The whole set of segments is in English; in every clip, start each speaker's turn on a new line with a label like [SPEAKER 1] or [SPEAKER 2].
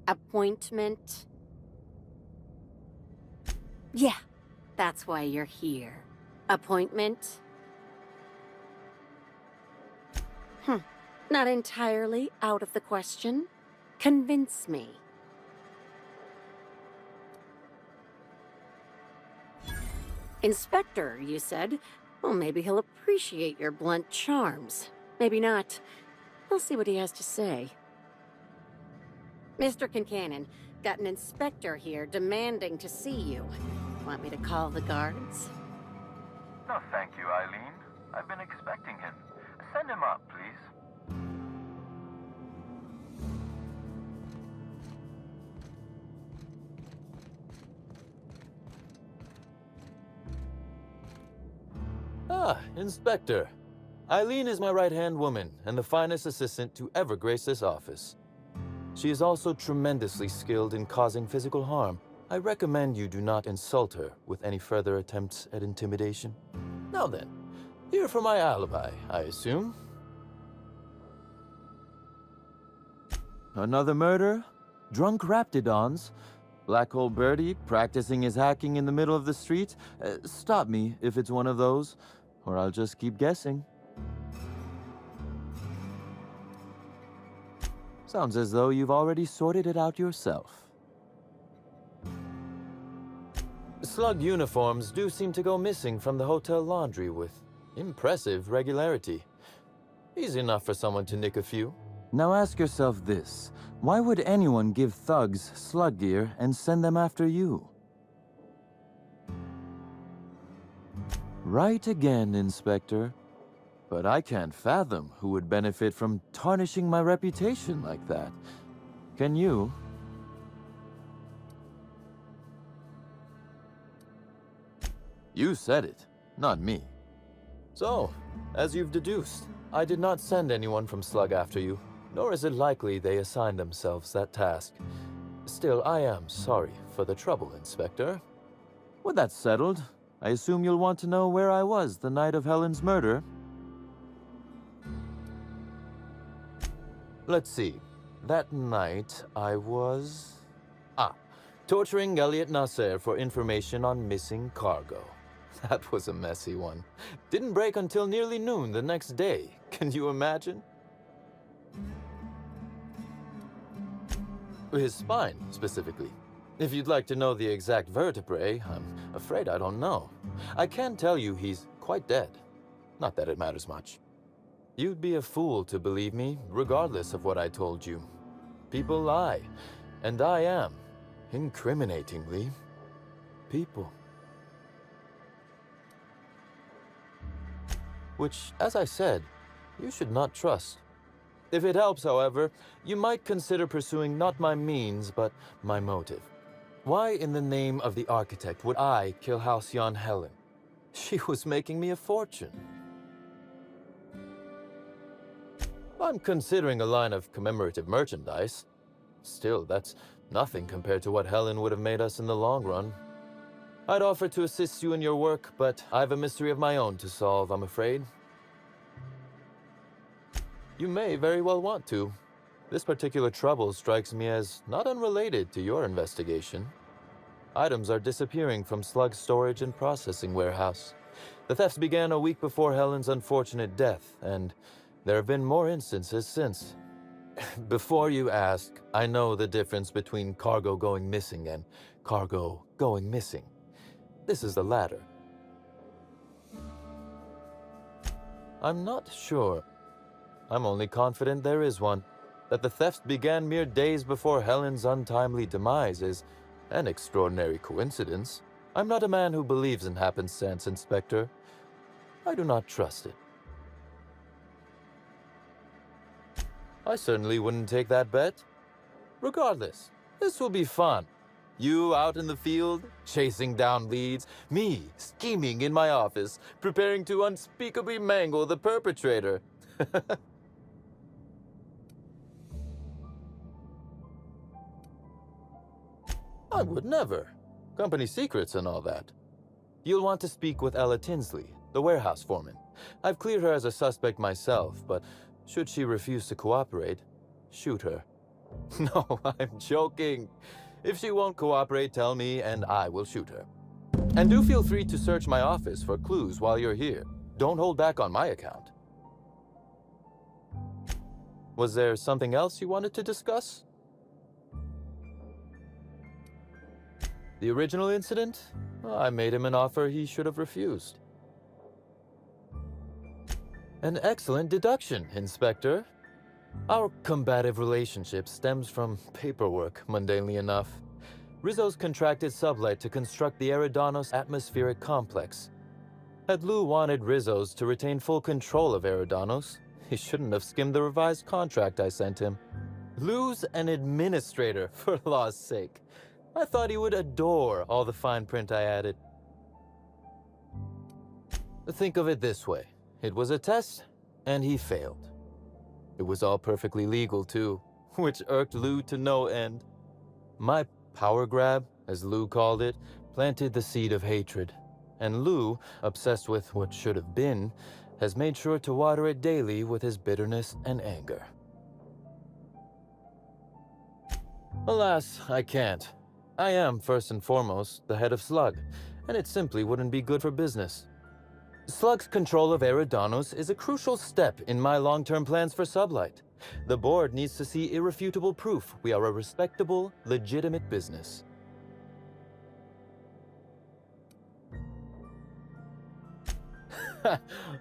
[SPEAKER 1] Appointment? Yeah, that's why you're here. Appointment? Not entirely out of the question. Convince me. Inspector, you said? Well, maybe he'll appreciate your blunt charms. Maybe not. We'll see what he has to say. Mr. Kincannon, got an inspector here demanding to see you. Want me to call the guards?
[SPEAKER 2] No, thank you, Eileen. I've been expecting him. Send him up, please.
[SPEAKER 3] Ah, Inspector. Eileen is my right-hand woman and the finest assistant to ever grace this office. She is also tremendously skilled in causing physical harm. I recommend you do not insult her with any further attempts at intimidation. Now then, here for my alibi, I assume. Another murder? Drunk Raptidons? Black Hole Birdie practicing his hacking in the middle of the street? Stop me if it's one of those, or I'll just keep guessing. Sounds as though you've already sorted it out yourself. Slug uniforms do seem to go missing from the hotel laundry with impressive regularity. Easy enough for someone to nick a few. Now ask yourself this. Why would anyone give thugs slug gear and send them after you? Right again, Inspector. But I can't fathom who would benefit from tarnishing my reputation like that. Can you? You said it, not me. So, as you've deduced, I did not send anyone from Slug after you, nor is it likely they assigned themselves that task. Still, I am sorry for the trouble, Inspector. With that settled, I assume you'll want to know where I was the night of Helen's murder. Let's see. That night, I was... torturing Elliot Nasser for information on missing cargo. That was a messy one. Didn't break until nearly noon the next day. Can you imagine? His spine, specifically. If you'd like to know the exact vertebrae, I'm afraid I don't know. I can tell you he's quite dead. Not that it matters much. You'd be a fool to believe me, regardless of what I told you. People lie, and I am, incriminatingly, people. Which, as I said, you should not trust. If it helps, however, you might consider pursuing not my means, but my motive. Why in the name of the architect would I kill Halcyon Helen? She was making me a fortune. I'm considering a line of commemorative merchandise. Still, that's nothing compared to what Helen would have made us in the long run. I'd offer to assist you in your work, but I've a mystery of my own to solve, I'm afraid. You may very well want to. This particular trouble strikes me as not unrelated to your investigation. Items are disappearing from Slug's storage and processing warehouse. The thefts began a week before Helen's unfortunate death, and there have been more instances since. Before you ask, I know the difference between cargo going missing and cargo going missing. This is the latter. I'm not sure. I'm only confident there is one. That the thefts began mere days before Helen's untimely demise is an extraordinary coincidence. I'm not a man who believes in happenstance, Inspector. I do not trust it. I certainly wouldn't take that bet. Regardless, this will be fun. You out in the field, chasing down leads. Me, scheming in my office, preparing to unspeakably mangle the perpetrator. I would never. Company secrets and all that. You'll want to speak with Ella Tinsley, the warehouse foreman. I've cleared her as a suspect myself, but should she refuse to cooperate, shoot her. No, I'm joking. If she won't cooperate, tell me and I will shoot her. And do feel free to search my office for clues while you're here. Don't hold back on my account. Was there something else you wanted to discuss? The original incident? Well, I made him an offer he should have refused. An excellent deduction, Inspector. Our combative relationship stems from paperwork, mundanely enough. Rizzo's contracted Sublight to construct the Eridanos atmospheric complex. Had Lou wanted Rizzo's to retain full control of Eridanos, he shouldn't have skimmed the revised contract I sent him. Lou's an administrator, for law's sake. I thought he would adore all the fine print I added. Think of it this way. It was a test, and he failed. It was all perfectly legal, too, which irked Lou to no end. My power grab, as Lou called it, planted the seed of hatred. And Lou, obsessed with what should have been, has made sure to water it daily with his bitterness and anger. Alas, I can't. I am, first and foremost, the head of Slug, and it simply wouldn't be good for business. Slug's control of Eridanos is a crucial step in my long-term plans for Sublight. The board needs to see irrefutable proof we are a respectable, legitimate business.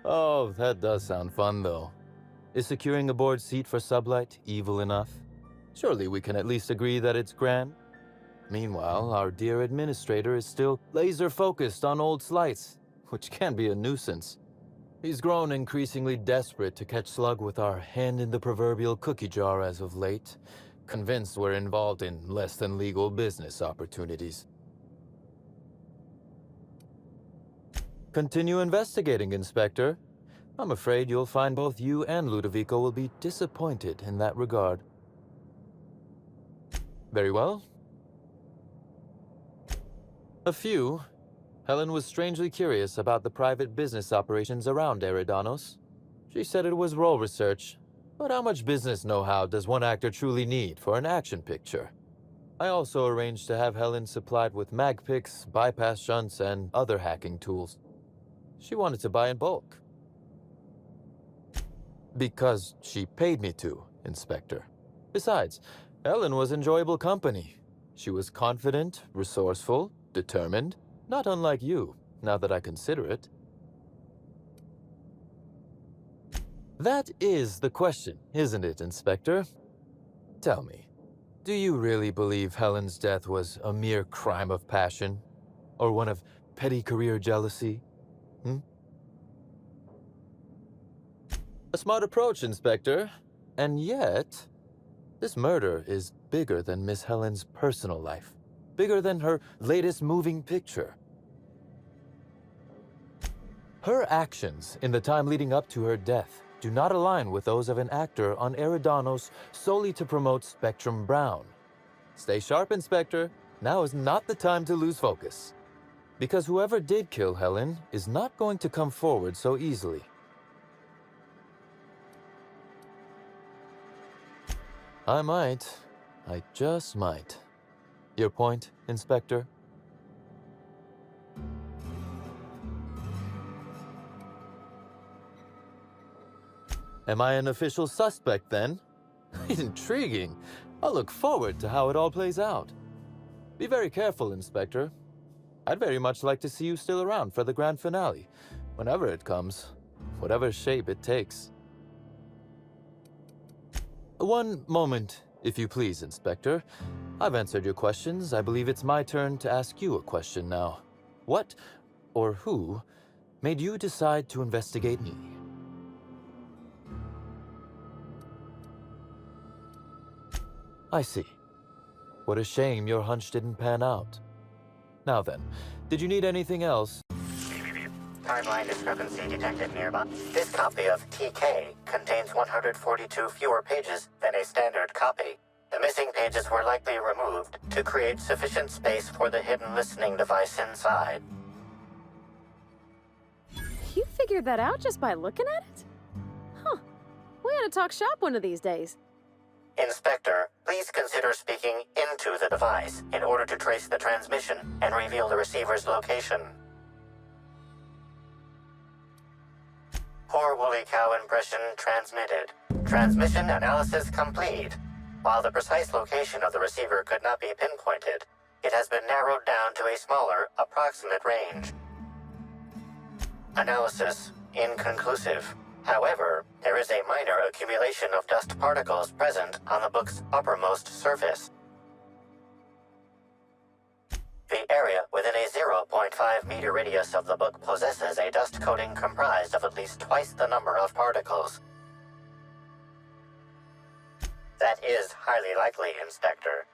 [SPEAKER 3] Oh, that does sound fun, though. Is securing a board seat for Sublight evil enough? Surely we can at least agree that it's grand. Meanwhile, our dear administrator is still laser-focused on old slights, which can be a nuisance. He's grown increasingly desperate to catch Slug with our hand in the proverbial cookie jar as of late, convinced we're involved in less-than-legal business opportunities. Continue investigating, Inspector. I'm afraid you'll find both you and Ludovico will be disappointed in that regard. Very well. Helen was strangely curious about the private business operations around Eridanos. She said it was role research, but how much business know-how does one actor truly need for an action picture? I also arranged to have Helen supplied with mag picks, bypass shunts, and other hacking tools. She wanted to buy in bulk. Because she paid me to, Inspector. Besides, Helen was enjoyable company. She was confident, resourceful, determined, not unlike you, now that I consider it. That is the question, isn't it, Inspector? Tell me, do you really believe Helen's death was a mere crime of passion? Or one of petty career jealousy? A smart approach, Inspector. And yet, this murder is bigger than Miss Helen's personal life. Bigger than her latest moving picture. Her actions in the time leading up to her death do not align with those of an actor on Eridanos solely to promote Spectrum Brown. Stay sharp, Inspector. Now is not the time to lose focus. Because whoever did kill Helen is not going to come forward so easily. I just might. Your point, Inspector? Am I an official suspect, then? Intriguing. I'll look forward to how it all plays out. Be very careful, Inspector. I'd very much like to see you still around for the grand finale, whenever it comes, whatever shape it takes. One moment, if you please, Inspector. I've answered your questions. I believe it's my turn to ask you a question now. What, or who, made you decide to investigate me? I see. What a shame your hunch didn't pan out. Now then, did you need anything else?
[SPEAKER 4] Timeline discrepancy detected nearby. This copy of TK contains 142 fewer pages than a standard copy. The missing pages were likely removed to create sufficient space for the hidden listening device inside.
[SPEAKER 1] You figured that out just by looking at it? Huh. We ought to talk shop one of these days.
[SPEAKER 4] Inspector, please consider speaking into the device in order to trace the transmission and reveal the receiver's location. Poor woolly cow impression transmitted. Transmission analysis complete. While the precise location of the receiver could not be pinpointed, it has been narrowed down to a smaller, approximate range. Analysis inconclusive. However, there is a minor accumulation of dust particles present on the book's uppermost surface. The area within a 0.5 meter radius of the book possesses a dust coating comprised of at least twice the number of particles. That is highly likely, Inspector.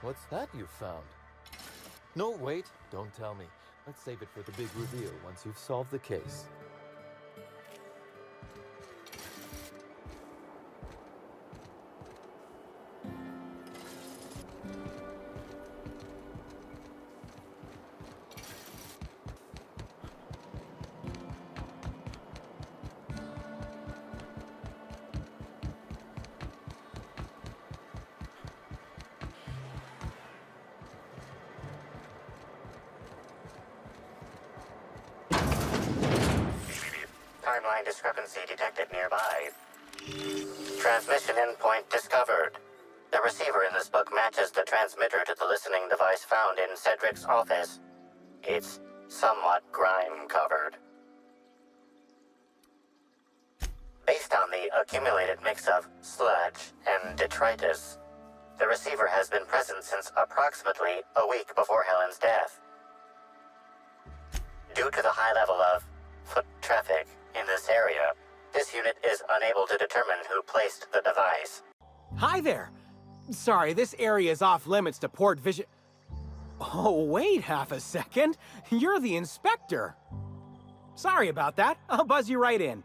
[SPEAKER 3] What's that you found? No, wait, don't tell me. Let's save it for the big reveal once you've solved the case.
[SPEAKER 4] Timeline discrepancy detected nearby. Transmission endpoint discovered. The receiver in this book matches the transmitter to the listening device found in Cedric's office. It's somewhat grime-covered. Based on the accumulated mix of sludge and detritus, the receiver has been present since approximately a week before Helen's death. Due to the high level of foot traffic in this area, this unit is unable to determine who placed the device.
[SPEAKER 5] Hi there! Sorry, this area is off limits to port vision. Oh, wait half a second. You're the inspector. Sorry about that. I'll buzz you right in.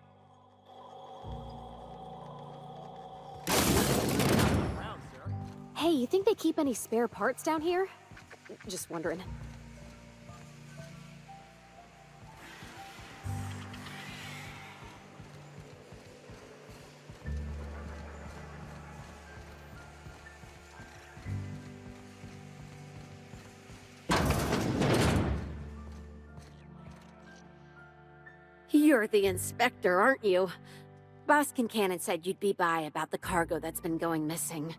[SPEAKER 1] Hey, you think they keep any spare parts down here? Just wondering. You're the inspector, aren't you? Boss Kincannon said you'd be by about the cargo that's been going missing.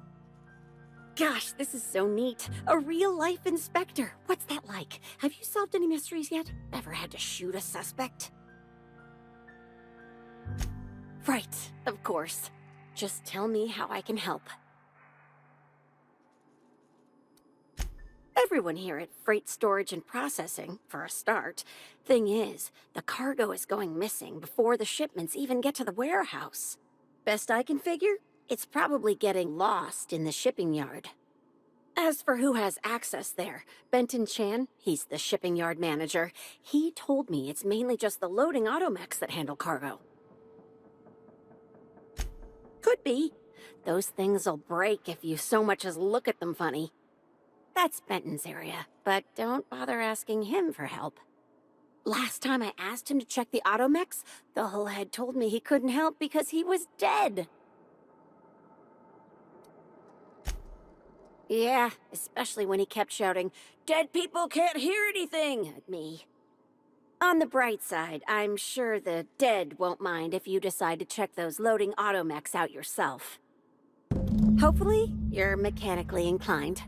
[SPEAKER 1] Gosh, this is so neat. A real-life inspector. What's that like? Have you solved any mysteries yet? Ever had to shoot a suspect? Right, of course. Just tell me how I can help. Everyone here at Freight Storage and Processing, for a start. Thing is, the cargo is going missing before the shipments even get to the warehouse. Best I can figure, it's probably getting lost in the shipping yard. As for who has access there, Benton Chan, he's the shipping yard manager, he told me it's mainly just the loading automechs that handle cargo. Could be. Those things'll break if you so much as look at them funny. That's Benton's area, but don't bother asking him for help. Last time I asked him to check the automechs, the hull head told me he couldn't help because he was dead. Yeah, especially when he kept shouting, "Dead people can't hear anything," at me. On the bright side, I'm sure the dead won't mind if you decide to check those loading automechs out yourself. Hopefully, you're mechanically inclined.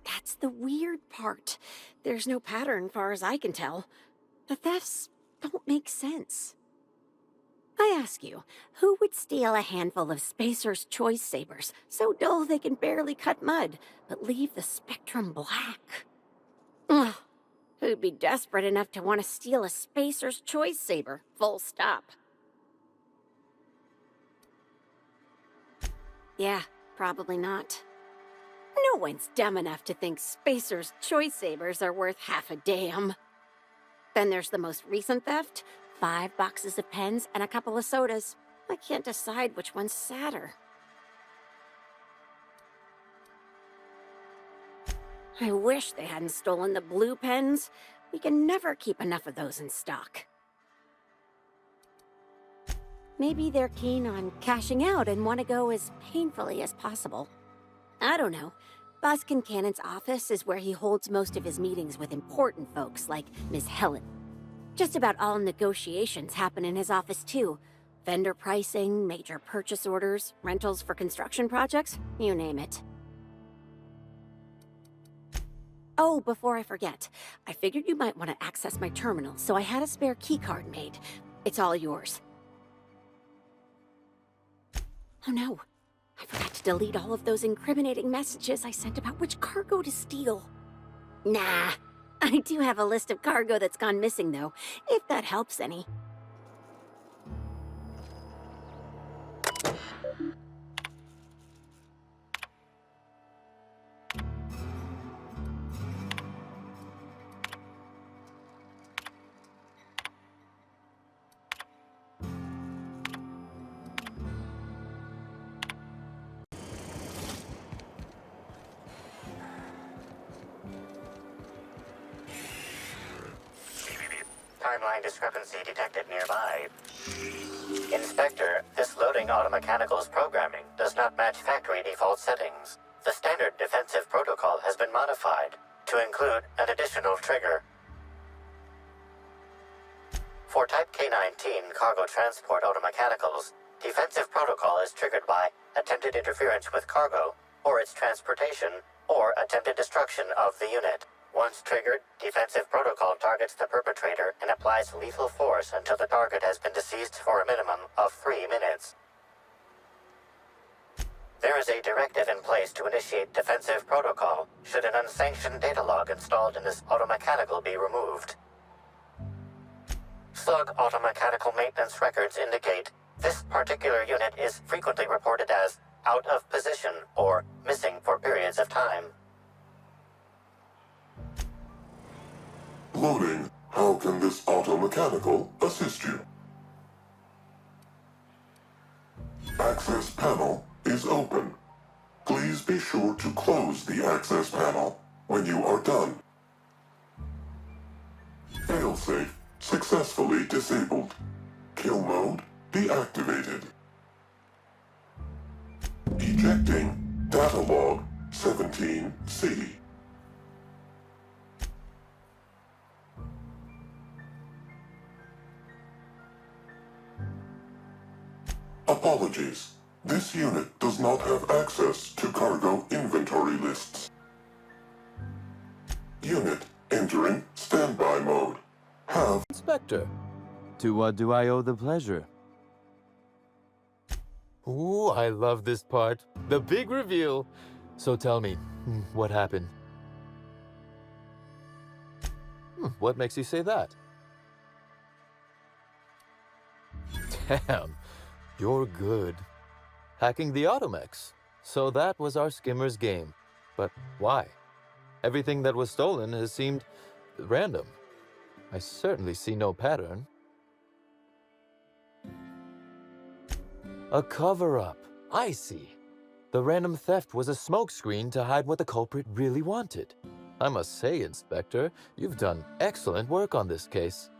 [SPEAKER 1] That's the weird part. There's no pattern, far as I can tell. The thefts don't make sense. I ask you, who would steal a handful of Spacer's Choice Sabers, so dull they can barely cut mud, but leave the spectrum black? Ugh, who'd be desperate enough to want to steal a Spacer's Choice Saber, full stop? Yeah, probably not. No one's dumb enough to think Spacer's Choice Sabers are worth half a damn. Then there's the most recent theft, 5 boxes of pens and a couple of sodas. I can't decide which one's sadder. I wish they hadn't stolen the blue pens. We can never keep enough of those in stock. Maybe they're keen on cashing out and want to go as painfully as possible. I don't know. Boss Kincannon's office is where he holds most of his meetings with important folks like Miss Helen. Just about all negotiations happen in his office too. Vendor pricing, major purchase orders, rentals for construction projects, you name it. Oh, before I forget, I figured you might want to access my terminal, so I had a spare keycard made. It's all yours. Oh no, I forgot to delete all of those incriminating messages I sent about which cargo to steal. Nah, I do have a list of cargo that's gone missing though, if that helps any.
[SPEAKER 4] Timeline discrepancy detected nearby. Inspector, this loading automechanical's programming does not match factory default settings. The standard defensive protocol has been modified to include an additional trigger. For Type K-19 cargo transport automechanicals, defensive protocol is triggered by attempted interference with cargo, or its transportation, or attempted destruction of the unit. Once triggered, defensive protocol targets the perpetrator and applies lethal force until the target has been deceased for a minimum of 3 minutes. There is a directive in place to initiate defensive protocol should an unsanctioned data log installed in this automechanical be removed. Slug automechanical maintenance records indicate this particular unit is frequently reported as out of position or missing for periods of time.
[SPEAKER 6] Loading. How can this automechanical assist you? Access panel is open. Please be sure to close the access panel when you are done. Failsafe successfully disabled. Kill mode deactivated. Ejecting data log 17C. Apologies. This unit does not have access to cargo inventory lists. Unit entering standby mode. Have
[SPEAKER 3] Inspector, to what do I owe the pleasure? Ooh, I love this part. The big reveal. So tell me, what happened? What makes you say that? Damn, you're good. Hacking the Automex. So that was our skimmer's game. But why? Everything that was stolen has seemed random. I certainly see no pattern. A cover-up. I see. The random theft was a smokescreen to hide what the culprit really wanted. I must say, Inspector, you've done excellent work on this case.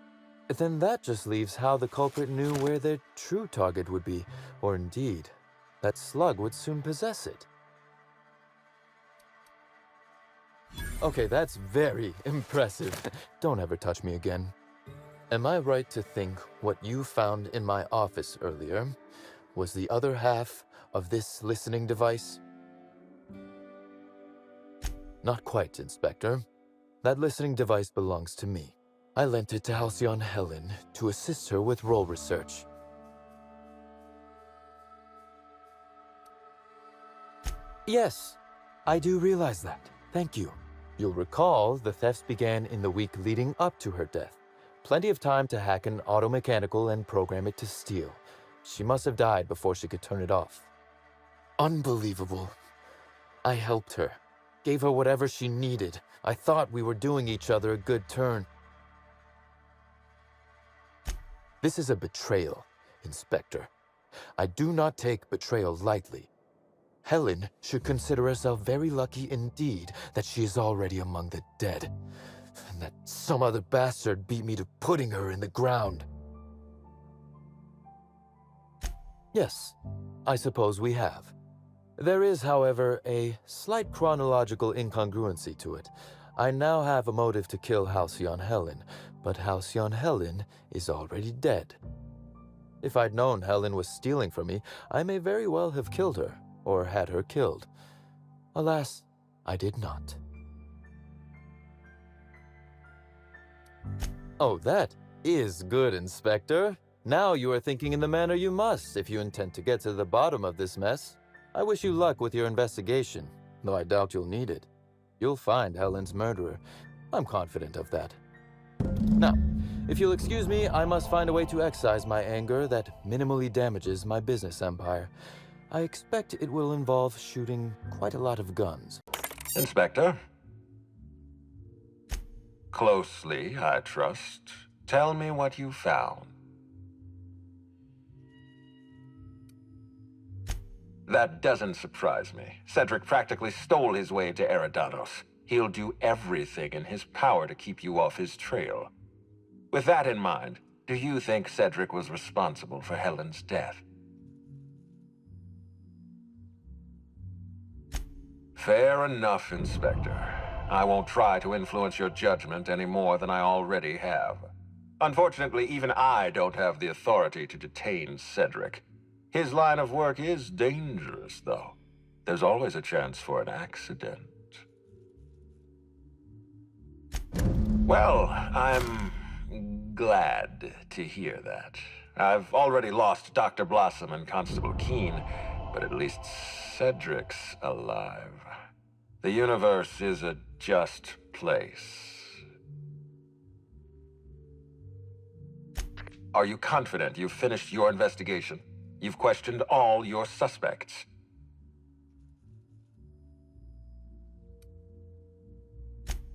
[SPEAKER 3] Then that just leaves how the culprit knew where their true target would be, or indeed, that Slug would soon possess it. Okay, that's very impressive. Don't ever touch me again. Am I right to think what you found in my office earlier was the other half of this listening device? Not quite, Inspector. That listening device belongs to me. I lent it to Halcyon Helen to assist her with role research. Yes, I do realize that. Thank you. You'll recall the thefts began in the week leading up to her death. Plenty of time to hack an automechanical and program it to steal. She must have died before she could turn it off. Unbelievable. I helped her. Gave her whatever she needed. I thought we were doing each other a good turn. This is a betrayal, Inspector. I do not take betrayal lightly. Helen should consider herself very lucky indeed that she is already among the dead, and that some other bastard beat me to putting her in the ground. Yes, I suppose we have. There is, however, a slight chronological incongruency to it. I now have a motive to kill Halcyon Helen, but Halcyon Helen is already dead. If I'd known Helen was stealing from me, I may very well have killed her, or had her killed. Alas, I did not. Oh, that is good, Inspector. Now you are thinking in the manner you must if you intend to get to the bottom of this mess. I wish you luck with your investigation, though I doubt you'll need it. You'll find Helen's murderer. I'm confident of that. Now, if you'll excuse me, I must find a way to excise my anger that minimally damages my business empire. I expect it will involve shooting quite a lot of guns.
[SPEAKER 7] Inspector. Closely, I trust. Tell me what you found. That doesn't surprise me. Cedric practically stole his way to Eridanos. He'll do everything in his power to keep you off his trail. With that in mind, do you think Cedric was responsible for Helen's death? Fair enough, Inspector. I won't try to influence your judgment any more than I already have. Unfortunately, even I don't have the authority to detain Cedric. His line of work is dangerous, though. There's always a chance for an accident. Well, I'm glad to hear that. I've already lost Dr. Blossom and Constable Keene, but at least Cedric's alive. The universe is a just place. Are you confident you've finished your investigation? You've questioned all your suspects.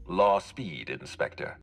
[SPEAKER 7] Law speed, Inspector.